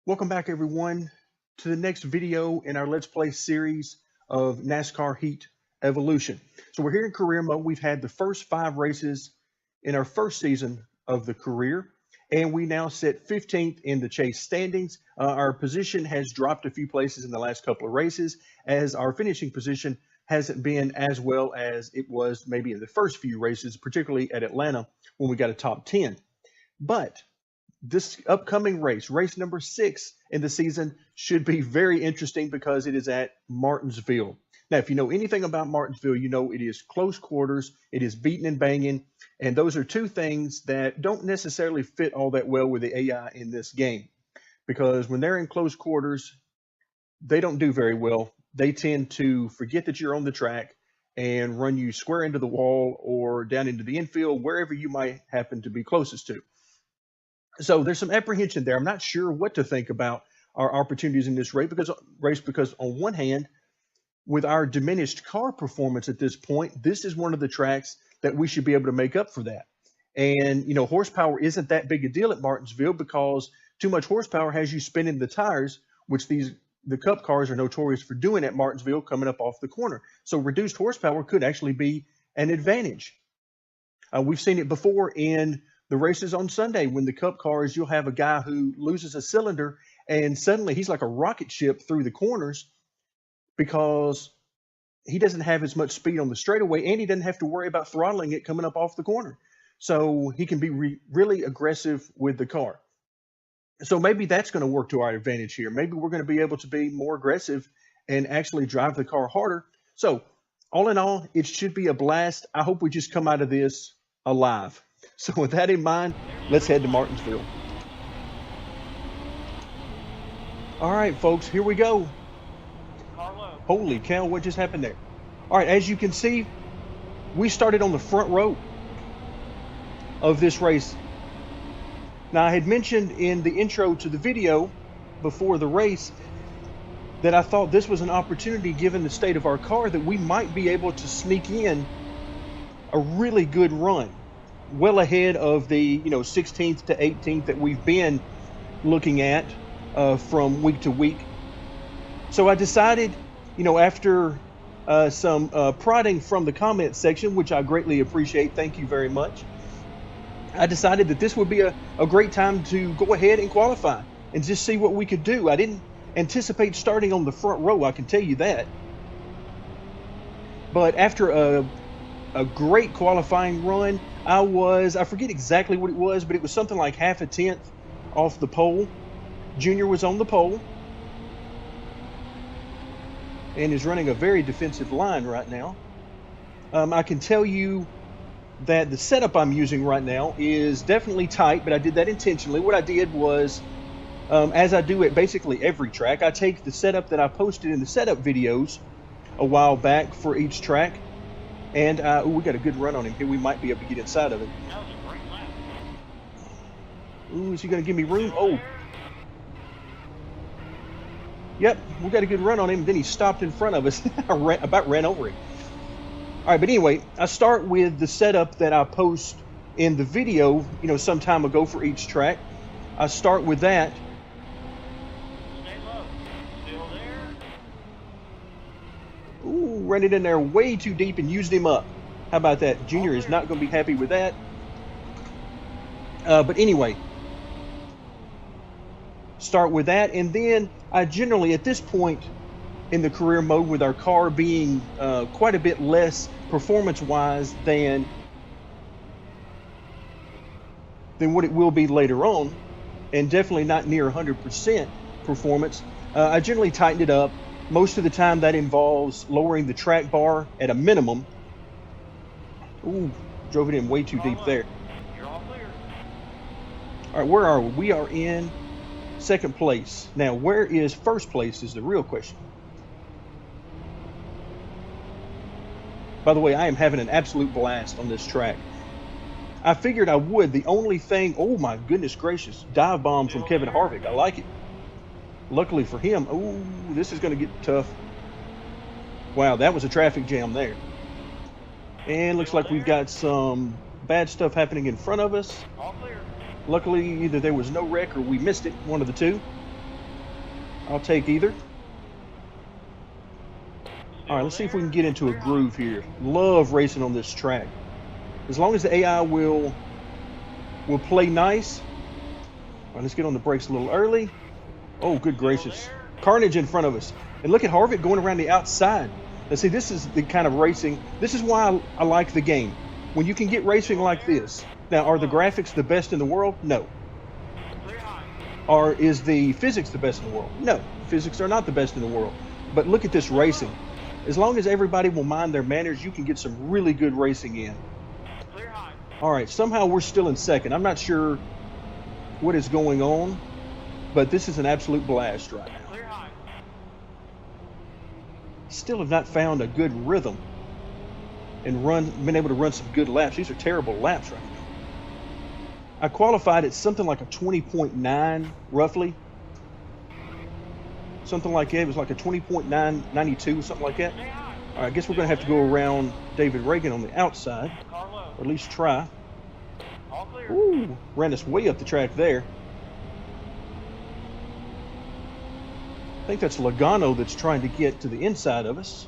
Welcome back, everyone, to the next video in our Let's Play series of NASCAR Heat Evolution. So we're here in career mode. We've had the first 5 races in our first season of the career, and we now sit 15th in the chase standings. Our position has dropped a few places in the last couple of races, as our finishing position hasn't been as well as it was maybe in the first few races, particularly at Atlanta when we got a top 10. But this upcoming race, race number 6 in the season, should be very interesting because it is at Martinsville. Now, if you know anything about Martinsville, you know it is close quarters, it is beating and banging, and those are two things that don't necessarily fit all that well with the AI in this game. Because when they're in close quarters, they don't do very well. They tend to forget that you're on the track and run you square into the wall or down into the infield, wherever you might happen to be closest to. So there's some apprehension there. I'm not sure what to think about our opportunities in this race because on one hand, with our diminished car performance at this point, this is one of the tracks that we should be able to make up for that. And, you know, horsepower isn't that big a deal at Martinsville because too much horsepower has you spinning the tires, which the Cup cars are notorious for doing at Martinsville coming up off the corner. So reduced horsepower could actually be an advantage. We've seen it before in the races on Sunday when the Cup cars, you'll have a guy who loses a cylinder and suddenly he's like a rocket ship through the corners because he doesn't have as much speed on the straightaway and he doesn't have to worry about throttling it coming up off the corner. So he can be really aggressive with the car. So maybe that's going to work to our advantage here. Maybe we're going to be able to be more aggressive and actually drive the car harder. So all in all, it should be a blast. I hope we just come out of this alive. So with that in mind, let's head to Martinsville. All right, folks, here we go. Holy cow, what just happened there? All right, as you can see, we started on the front row of this race. Now, I had mentioned in the intro to the video before the race that I thought this was an opportunity, given the state of our car, that we might be able to sneak in a really good run, well ahead of the 16th to 18th that we've been looking at from week to week. So I decided, after some prodding from the comment section, which I greatly appreciate, thank you very much, I decided that this would be a great time to go ahead and qualify and just see what we could do. I didn't anticipate starting on the front row, I can tell you that. But after a great qualifying run, I forget exactly what it was, but it was something like half a tenth off the pole. Junior was on the pole and is running a very defensive line right now. I can tell you that the setup I'm using right now is definitely tight, but I did that intentionally. What I did was, as I do at basically every track, I take the setup that I posted in the setup videos a while back for each track, and we got a good run on him here. We might be able to get inside of it. Ooh, is he going to give me room? Oh. Yep, we got a good run on him. Then he stopped in front of us. I about ran over him. All right, but anyway, I start with the setup that I post in the video, some time ago for each track. I start with that. Stay low. Still there. Ooh, ran it in there way too deep and used him up. How about that? Junior is not going to be happy with that. But anyway, start with that, and then I generally, at this point in the career mode, with our car being quite a bit less performance-wise than what it will be later on, and definitely not near 100% performance, I generally tighten it up. Most of the time that involves lowering the track bar at a minimum. Ooh, drove it in way too deep there. You're all clear. All right, where are we? We are in second place. Now, where is first place is the real question. By the way, I am having an absolute blast on this track. I figured I would. The only thing, oh my goodness gracious, dive bomb from Kevin Harvick. I like it. Luckily for him, oh, this is going to get tough. Wow, that was a traffic jam there. And looks like we've got some bad stuff happening in front of us. All clear. Luckily, either there was no wreck or we missed it, one of the two. I'll take either. Still All right, let's see if we there. can get into a Clear high. groove here. Love racing on this track. As long as the AI will play nice. All right, let's get on the brakes a little early. Oh, good gracious. Carnage in front of us. And look at Harvick going around the outside. Now see, this is the kind of racing. This is why I like the game. When you can get racing like this. Now, are the graphics the best in the world? No. Clear high. Or is the physics the best in the world? No. Physics are not the best in the world. But look at this racing. As long as everybody will mind their manners, you can get some really good racing in. Clear high. All right, somehow we're still in second. I'm not sure what is going on, but this is an absolute blast right now. Clear high. Still have not found a good rhythm and been able to run some good laps. These are terrible laps right now. I qualified at something like a 20.9 roughly. Something like that. It was like a 20.992, something like that. Stay high. All right, I guess we're going to have to go around David Reagan on the outside, Car low. or at least try. All clear. Ooh, ran us way up the track there. I think that's Logano that's trying to get to the inside of us.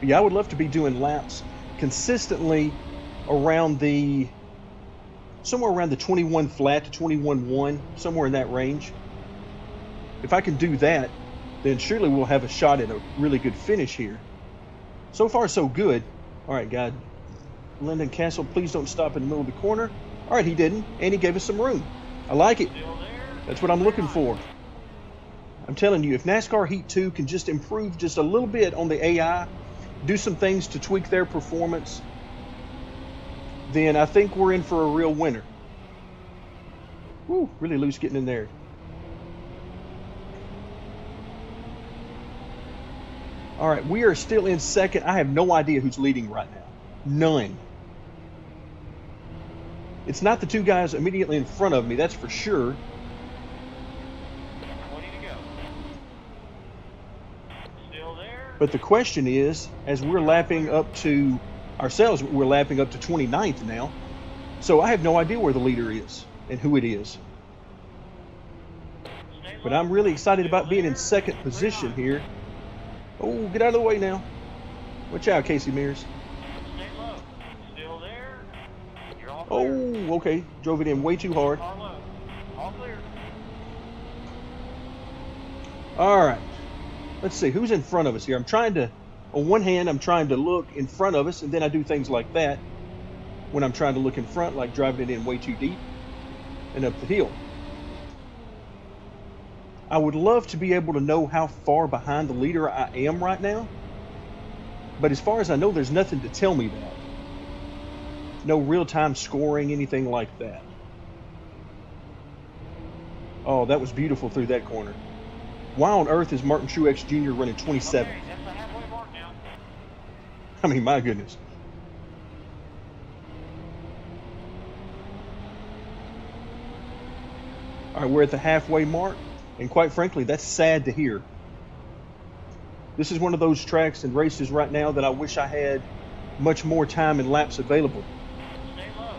But yeah, I would love to be doing laps consistently around somewhere around the 21 flat to 21.1, somewhere in that range. If I can do that, then surely we'll have a shot at a really good finish here. So far, so good. All right, God. Lyndon Castle, please don't stop in the middle of the corner. All right, he didn't, and he gave us some room. I like it. Still there. That's what I'm looking for. I'm telling you, if NASCAR Heat 2 can just improve just a little bit on the AI, do some things to tweak their performance, then I think we're in for a real winner. Woo, really loose getting in there. All right, we are still in second. I have no idea who's leading right now. None. It's not the two guys immediately in front of me, that's for sure. 20 to go. Still there. But the question is, as we're lapping up to ourselves, we're lapping up to 29th now. So I have no idea where the leader is and who it is. Stay But low. I'm really excited about being in second position here. Oh, get out of the way now. Watch out, Casey Mears. Stay low. Still there. You're all clear. Oh, okay. Drove it in way too hard. Car low. All clear. All right. Let's see. Who's in front of us here? I'm trying to, on one hand, I'm trying to look in front of us, and then I do things like that when I'm trying to look in front, like driving it in way too deep and up the hill. I would love to be able to know how far behind the leader I am right now. But as far as I know, there's nothing to tell me that. No real-time scoring, anything like that. Oh, that was beautiful through that corner. Why on earth is Martin Truex Jr. running 27? Okay, that's the halfway mark now. I mean, my goodness. All right, we're at the halfway mark. And quite frankly, that's sad to hear. This is one of those tracks and races right now that I wish I had much more time and laps available. Stay low.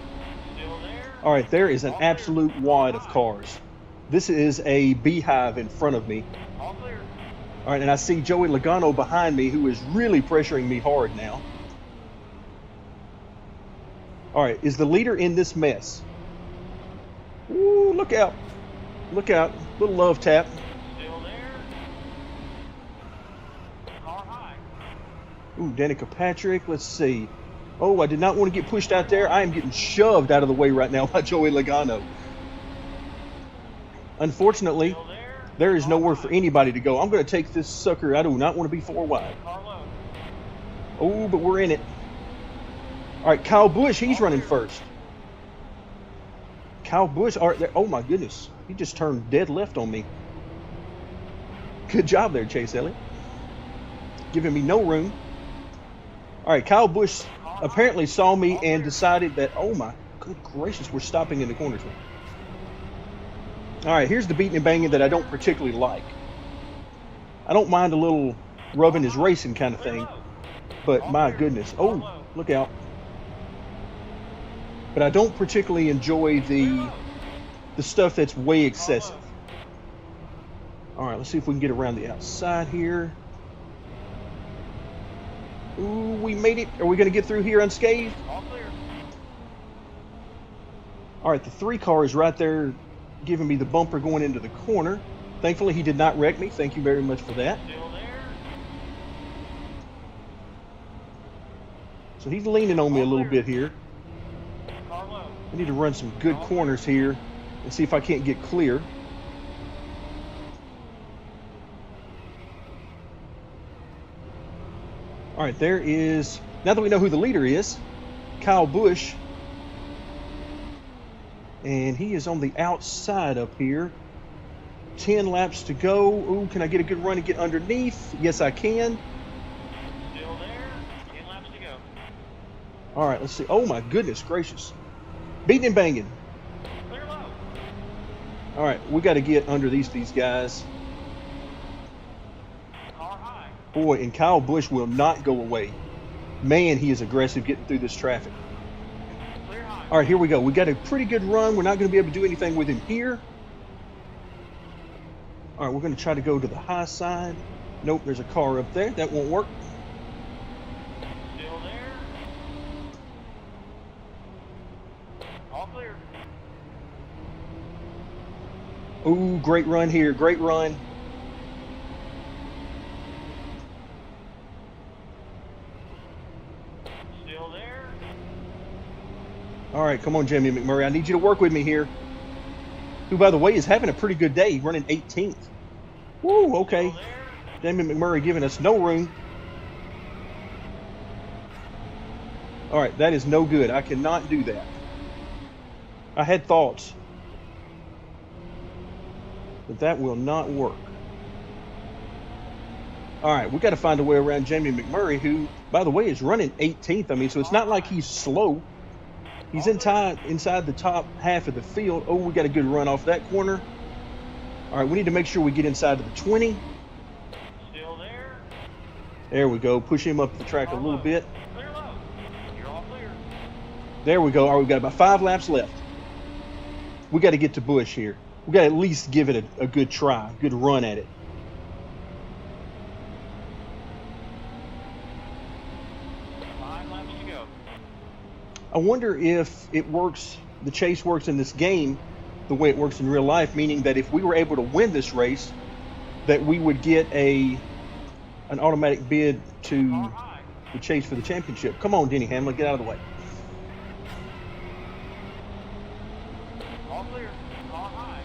Still there. All right, there is an absolute wad of cars. This is a beehive in front of me. All clear. All right, and I see Joey Logano behind me, who is really pressuring me hard now. All right, is the leader in this mess? Ooh, look out. Look out. Little love tap. Still there. Car high. Ooh, Danica Patrick. Let's see. Oh, I did not want to get pushed out there. I am getting shoved out of the way right now by Joey Logano. Unfortunately, Still there. there is nowhere for anybody to go. I'm going to take this sucker. I do not want to be four wide. Car low. Oh, but we're in it. All right, Kyle Busch, he's running first. Kyle Busch, all right, there, oh my goodness. He just turned dead left on me. Good job there, Chase Elliott. Giving me no room. All right, Kyle Busch apparently saw me and decided that, oh my good gracious, we're stopping in the corners. All right, here's the beating and banging that I don't particularly like. I don't mind a little rubbing his racing kind of thing, but my goodness. Oh, look out. but I don't particularly enjoy the stuff that's way excessive. All right, let's see if we can get around the outside here. Ooh, we made it. Are we going to get through here unscathed? All clear. All right, the 3 car is right there giving me the bumper going into the corner. Thankfully, he did not wreck me. Thank you very much for that. Still there. So he's leaning on me a little bit here. Car low. I need to run some good corners here and see if I can't get clear. All right, there is, now that we know who the leader is, Kyle Busch. And he is on the outside up here. 10 laps to go. Ooh, can I get a good run and get underneath? Yes, I can. Still there. 10 laps to go. All right, let's see. Oh, my goodness gracious. Beating and banging. Clear low. All right, we got to get under these guys. Car high. Boy, and Kyle Busch will not go away. Man, he is aggressive getting through this traffic. Clear high. All right, here we go. We got a pretty good run. We're not going to be able to do anything with him here. All right, we're going to try to go to the high side. Nope, there's a car up there. That won't work. Still there. All clear. Ooh, great run here. Great run. Still there. All right, come on, Jamie McMurray. I need you to work with me here. Who, by the way, is having a pretty good day, running 18th. Woo, okay. Still there. Jamie McMurray giving us no room. All right, that is no good. I cannot do that. I had thoughts, but that will not work. All right, we got to find a way around Jamie McMurray, who, by the way, is running 18th. I mean, so it's not like he's slow. He's inside the top half of the field. Oh, we got a good run off that corner. All right, we need to make sure we get inside of the 20. Still there. There we go. Push him up the track a little bit. Clear low. You're all clear. There we go. All right, we've got about 5 laps left. We got to get to Busch here. We got to at least give it a good try, good run at it. I wonder if it works, the chase works in this game the way it works in real life, meaning that if we were able to win this race, that we would get an automatic bid to the chase for the championship. Come on, Denny Hamlin, get out of the way. All clear. Car high.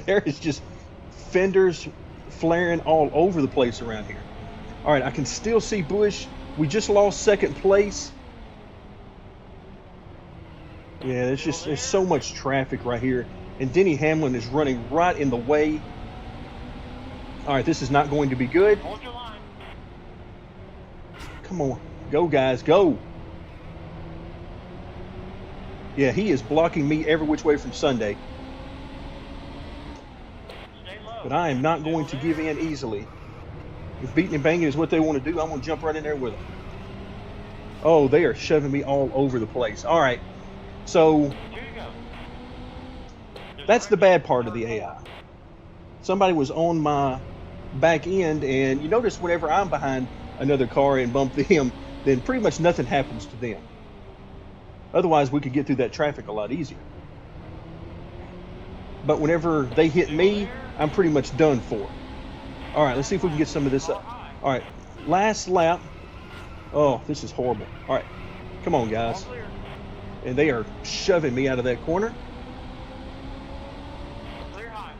There is just fenders flaring all over the place around here. All right, I can still see Busch. We just lost second place. Yeah, there's so much traffic right here. And Denny Hamlin is running right in the way. All right, this is not going to be good. Hold your line. Come on. Go, guys. Go. Yeah, he is blocking me every which way from Sunday. Stay low. But I am not going to give in easily. If beating and banging is what they want to do, I'm going to jump right in there with them. Oh, they are shoving me all over the place. All right. So Here you go. that's the bad part of the AI. Somebody was on my back end, and you notice whenever I'm behind another car and bump them, then pretty much nothing happens to them. Otherwise, we could get through that traffic a lot easier. But whenever they hit me, I'm pretty much done for. All right, let's see if we can get some of this up. All right, last lap. Oh, this is horrible. All right, come on, All guys. clear. And they are shoving me out of that corner. Clear high.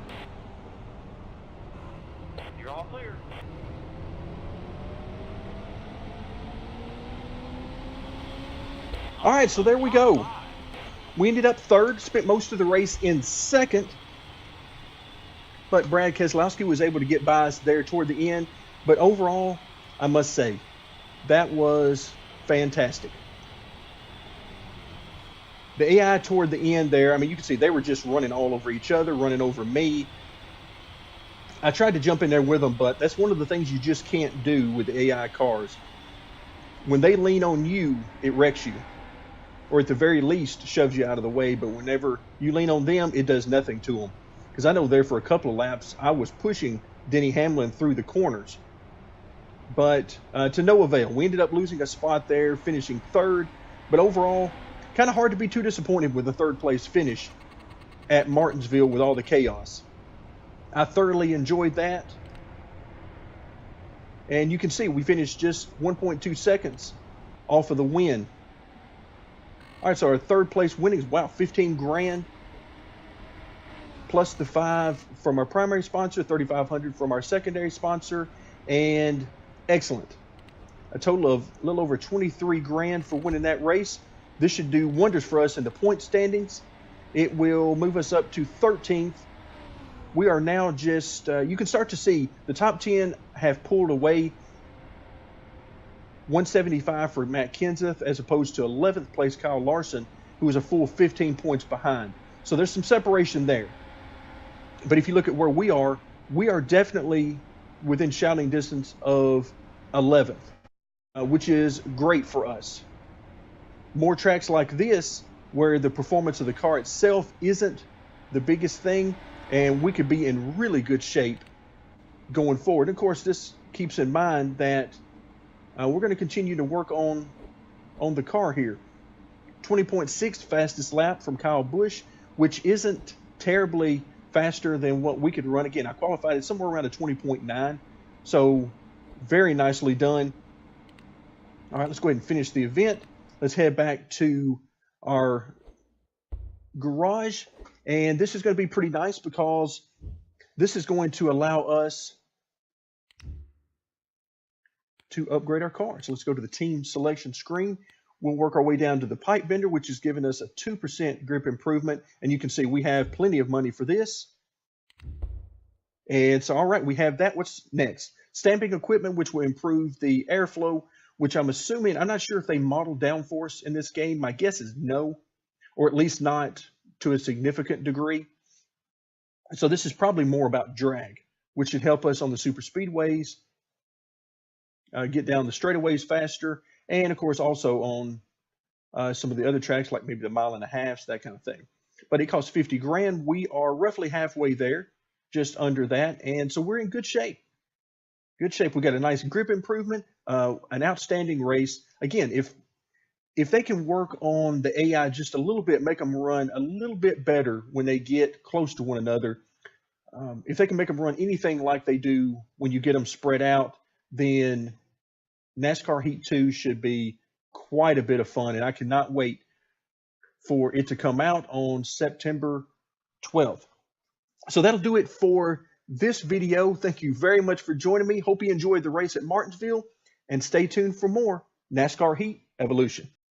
You're all clear. All right, so there we go. We ended up third, spent most of the race in second. But Brad Keselowski was able to get by us there toward the end. But overall, I must say, that was fantastic. The AI toward the end there, I mean, you can see they were just running all over each other, running over me. I tried to jump in there with them, but that's one of the things you just can't do with the AI cars. when they lean on you, it wrecks you, or at the very least shoves you out of the way. But whenever you lean on them, it does nothing to them. Because I know there for a couple of laps, I was pushing Denny Hamlin through the corners, but to no avail. We ended up losing a spot there, finishing third. But overall, kind of hard to be too disappointed with the third place finish at Martinsville with all the chaos. I thoroughly enjoyed that. And you can see we finished just 1.2 seconds off of the win. All right, so our third place winnings, wow, 15 grand plus the 5 from our primary sponsor, 3,500 from our secondary sponsor, and excellent. A total of a little over 23 grand for winning that race. This should do wonders for us in the point standings. It will move us up to 13th. We are now just, you can start to see the top 10 have pulled away. 175 for Matt Kenseth as opposed to 11th place Kyle Larson, who is a full 15 points behind. So there's some separation there. But if you look at where we are definitely within shouting distance of 11th, which is great for us. More tracks like this, where the performance of the car itself isn't the biggest thing, and we could be in really good shape going forward. Of course, this keeps in mind that we're going to continue to work on the car here. 20.6 fastest lap from Kyle Busch, which isn't terribly faster than what we could run. Again, I qualified it somewhere around a 20.9, so very nicely done. All right, let's go ahead and finish the event. Let's head back to our garage, and this is going to be pretty nice because this is going to allow us to upgrade our car. So let's go to the team selection screen. We'll work our way down to the pipe bender, which is giving us a 2% grip improvement. And you can see we have plenty of money for this. And so, all right, we have that. What's next? Stamping equipment, which will improve the airflow, which I'm assuming, I'm not sure if they modeled downforce in this game. My guess is no, or at least not to a significant degree. So this is probably more about drag, which should help us on the super speedways, get down the straightaways faster, and of course also on some of the other tracks like maybe the 1.5 miles, that kind of thing. But it costs 50 grand. We are roughly halfway there, just under that, and so we're in good shape. Good shape. We got a nice grip improvement, an outstanding race. Again, if they can work on the AI just a little bit, make them run a little bit better when they get close to one another, if they can make them run anything like they do when you get them spread out, then NASCAR Heat 2 should be quite a bit of fun, and I cannot wait for it to come out on September 12th. So that'll do it for this video. Thank you very much for joining me. Hope you enjoyed the race at Martinsville, and stay tuned for more NASCAR Heat Evolution.